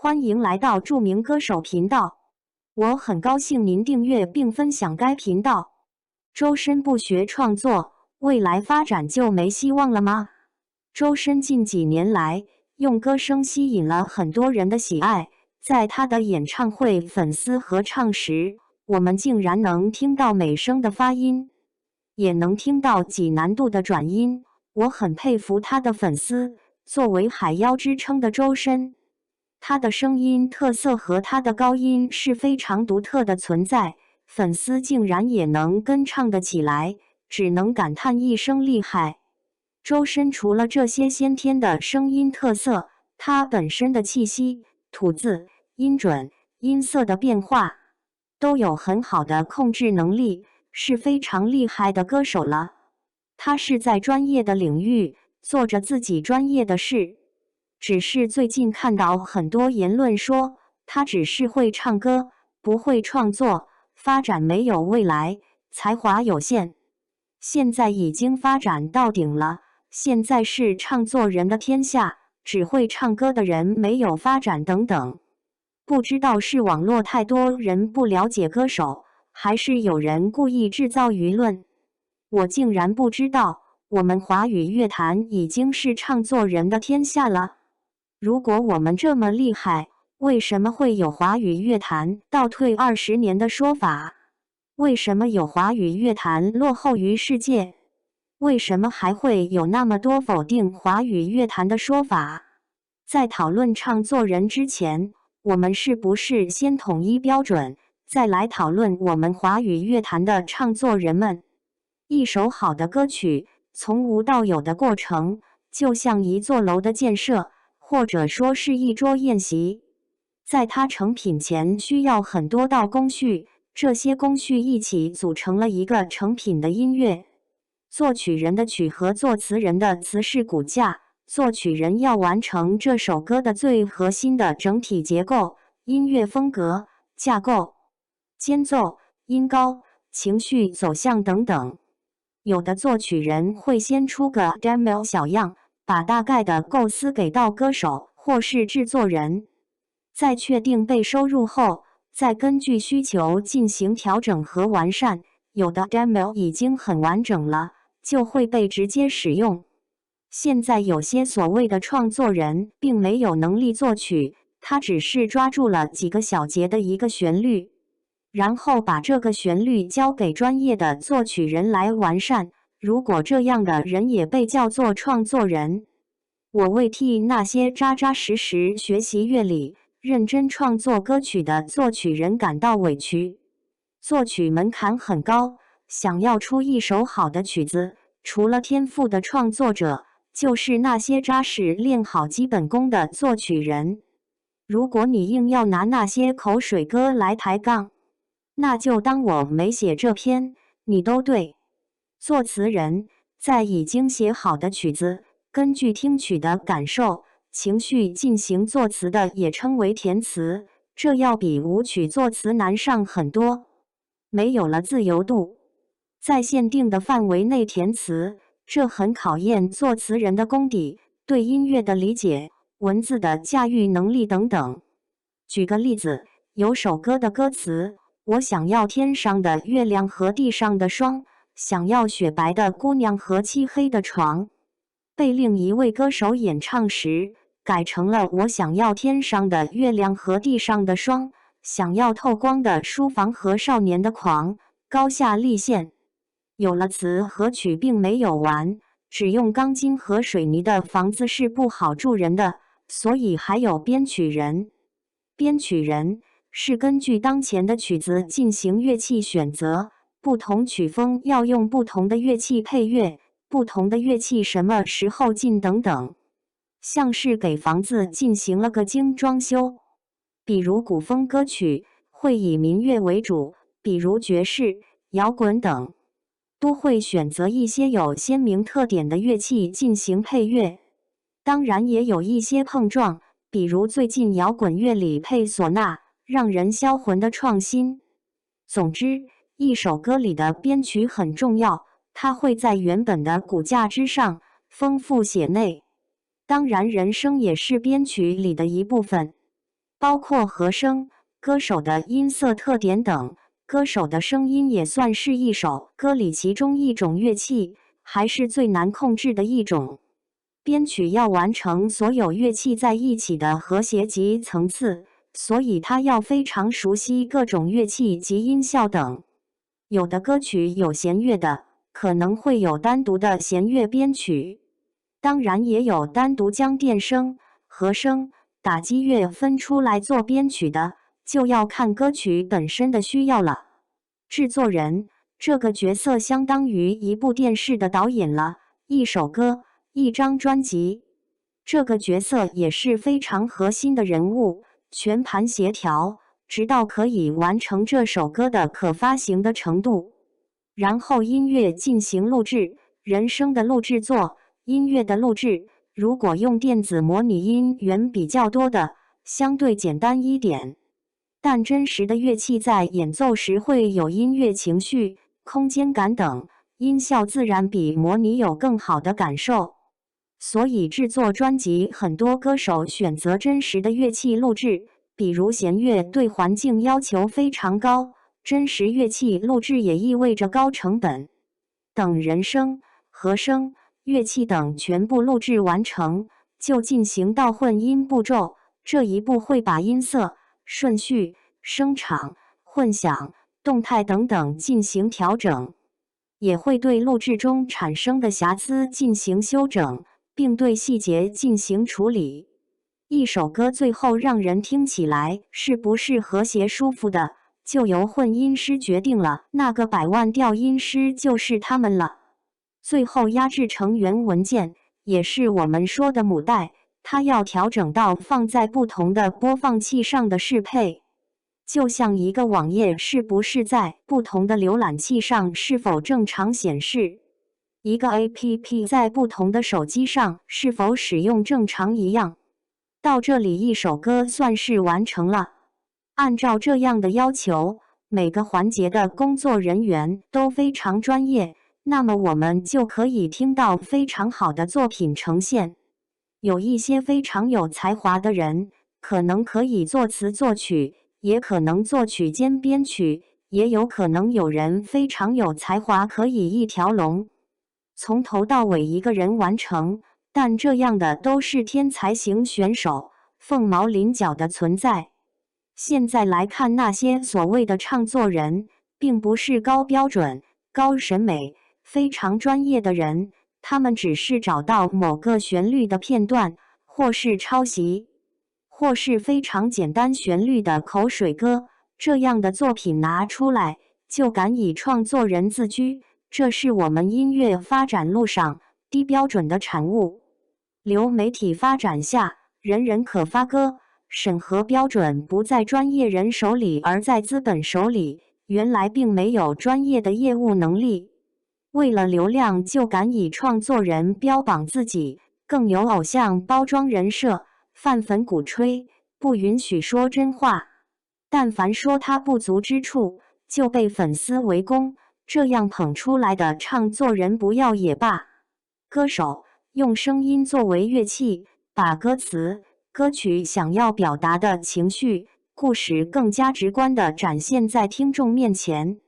欢迎来到著名歌手频道。我很高兴您订阅并分享该频道。周深不学创作，未来发展就没希望了吗？周深近几年来用歌声吸引了很多人的喜爱，在他的演唱会粉丝合唱时，我们竟然能听到美声的发音，也能听到几难度的转音。我很佩服他的粉丝。作为海妖之称的周深，他的声音特色和他的高音是非常独特的存在，粉丝竟然也能跟唱得起来，只能感叹一声厉害。周深除了这些先天的声音特色，他本身的气息、吐字、音准、音色的变化都有很好的控制能力，是非常厉害的歌手了。他是在专业的领域做着自己专业的事，只是最近看到很多言论说他只是会唱歌，不会创作，发展没有未来，才华有限。现在已经发展到顶了，现在是唱作人的天下，只会唱歌的人没有发展等等。不知道是网络太多人不了解歌手，还是有人故意制造舆论。我竟然不知道，我们华语乐坛已经是唱作人的天下了。如果我们这么厉害，为什么会有华语乐坛倒退20年的说法？为什么有华语乐坛落后于世界？为什么还会有那么多否定华语乐坛的说法？在讨论唱作人之前，我们是不是先统一标准，再来讨论我们华语乐坛的唱作人们？一首好的歌曲，从无到有的过程，就像一座楼的建设，或者说是一桌宴席。在它成品前需要很多道工序，这些工序一起组成了一个成品的音乐。作曲人的曲和作词人的词是骨架，作曲人要完成这首歌的最核心的整体结构、音乐风格、架构、间奏、音高、情绪走向等等。有的作曲人会先出个 demo 小样，把大概的构思给到歌手或是制作人，在确定被收入后，再根据需求进行调整和完善。有的 demo 已经很完整了，就会被直接使用。现在有些所谓的创作人并没有能力作曲，他只是抓住了几个小节的一个旋律，然后把这个旋律交给专业的作曲人来完善。如果这样的人也被叫做创作人，我为替那些扎扎实实学习乐理、认真创作歌曲的作曲人感到委屈。作曲门槛很高，想要出一首好的曲子，除了天赋的创作者，就是那些扎实练好基本功的作曲人。如果你硬要拿那些口水歌来抬杠，那就当我没写这篇，你都对。作词人在已经写好的曲子，根据听曲的感受、情绪进行作词的也称为填词，这要比舞曲作词难上很多。没有了自由度，在限定的范围内填词，这很考验作词人的功底、对音乐的理解、文字的驾驭能力等等。举个例子，有首歌的歌词，我想要天上的月亮和地上的霜，想要雪白的姑娘和漆黑的床，被另一位歌手演唱时，改成了我想要天上的月亮和地上的霜，想要透光的书房和少年的狂，高下立现。有了词和曲并没有完，只用钢筋和水泥的房子是不好住人的，所以还有编曲人。编曲人是根据当前的曲子进行乐器选择，不同曲风要用不同的乐器配乐，不同的乐器什么时候进等等。像是给房子进行了个精装修，比如古风歌曲会以民乐为主，比如爵士、摇滚等，都会选择一些有鲜明特点的乐器进行配乐。当然也有一些碰撞，比如最近摇滚乐里配唢呐，让人销魂的创新。总之，一首歌里的编曲很重要，它会在原本的骨架之上丰富写内。当然，人声也是编曲里的一部分。包括和声、歌手的音色特点等。歌手的声音也算是一首歌里其中一种乐器，还是最难控制的一种。编曲要完成所有乐器在一起的和谐及层次，所以他要非常熟悉各种乐器及音效等。有的歌曲有弦乐的，可能会有单独的弦乐编曲，当然也有单独将电声、和声、打击乐分出来做编曲的，就要看歌曲本身的需要了。制作人这个角色相当于一部电视的导演了，一首歌、一张专辑，这个角色也是非常核心的人物，全盘协调，直到可以完成这首歌的可发行的程度。然后音乐进行录制，人声的录制做，音乐的录制，如果用电子模拟音源比较多的，相对简单一点。但真实的乐器在演奏时会有音乐情绪、空间感等，音效自然比模拟有更好的感受。所以制作专辑，很多歌手选择真实的乐器录制，比如弦乐对环境要求非常高，真实乐器录制也意味着高成本。等人声、和声、乐器等全部录制完成，就进行到混音步骤。这一步会把音色、顺序、声场、混响、动态等等进行调整，也会对录制中产生的瑕疵进行修整，并对细节进行处理。一首歌最后让人听起来是不是和谐舒服的，就由混音师决定了，那个百万调音师就是他们了。最后压制成原文件，也是我们说的母带，它要调整到放在不同的播放器上的适配。就像一个网页是不是在不同的浏览器上是否正常显示，一个 APP 在不同的手机上是否使用正常一样。到这里一首歌算是完成了。按照这样的要求，每个环节的工作人员都非常专业，那么我们就可以听到非常好的作品呈现。有一些非常有才华的人，可能可以作词作曲，也可能作曲兼编曲，也有可能有人非常有才华，可以一条龙，从头到尾一个人完成。但这样的都是天才型选手，凤毛麟角的存在。现在来看那些所谓的唱作人，并不是高标准、高审美、非常专业的人，他们只是找到某个旋律的片段，或是抄袭，或是非常简单旋律的口水歌，这样的作品拿出来，就敢以创作人自居，这是我们音乐发展路上低标准的产物。流媒体发展下，人人可发歌，审核标准不在专业人手里，而在资本手里。原来并没有专业的业务能力，为了流量就敢以创作人标榜自己，更有偶像包装人设，泛粉鼓吹，不允许说真话。但凡说他不足之处，就被粉丝围攻，这样捧出来的唱作人不要也罢。歌手用声音作为乐器，把歌词、歌曲想要表达的情绪、故事更加直观地展现在听众面前。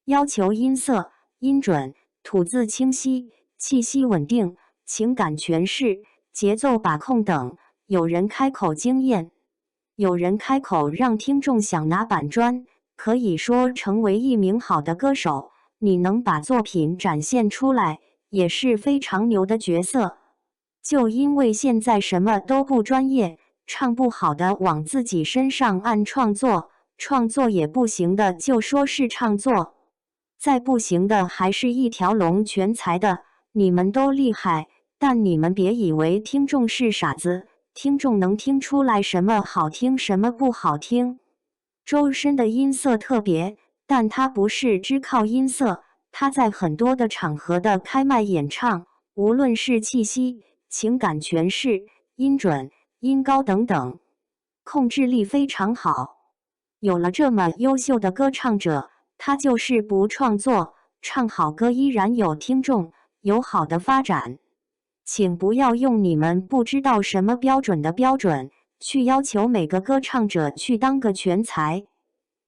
要求音色、音准、吐字清晰、气息稳定、情感诠释、节奏把控等。有人开口惊艳，有人开口让听众想拿板砖。可以说，成为一名好的歌手，你能把作品展现出来，也是非常牛的角色。就因为现在什么都不专业，唱不好的往自己身上按创作，创作也不行的就说是唱作，再不行的还是一条龙全才的。你们都厉害，但你们别以为听众是傻子，听众能听出来什么好听什么不好听。周深的音色特别，但他不是只靠音色，他在很多的场合的开麦演唱，无论是气息、情感诠释、音准、音高等等，控制力非常好。有了这么优秀的歌唱者，他就是不创作，唱好歌依然有听众，有好的发展。请不要用你们不知道什么标准的标准，去要求每个歌唱者去当个全才。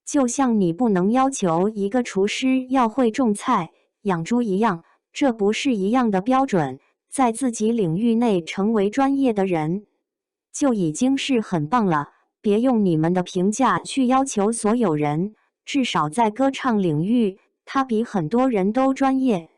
就像你不能要求一个厨师要会种菜、养猪一样，这不是一样的标准。在自己领域内成为专业的人，就已经是很棒了。别用你们的评价去要求所有人，至少在歌唱领域，他比很多人都专业。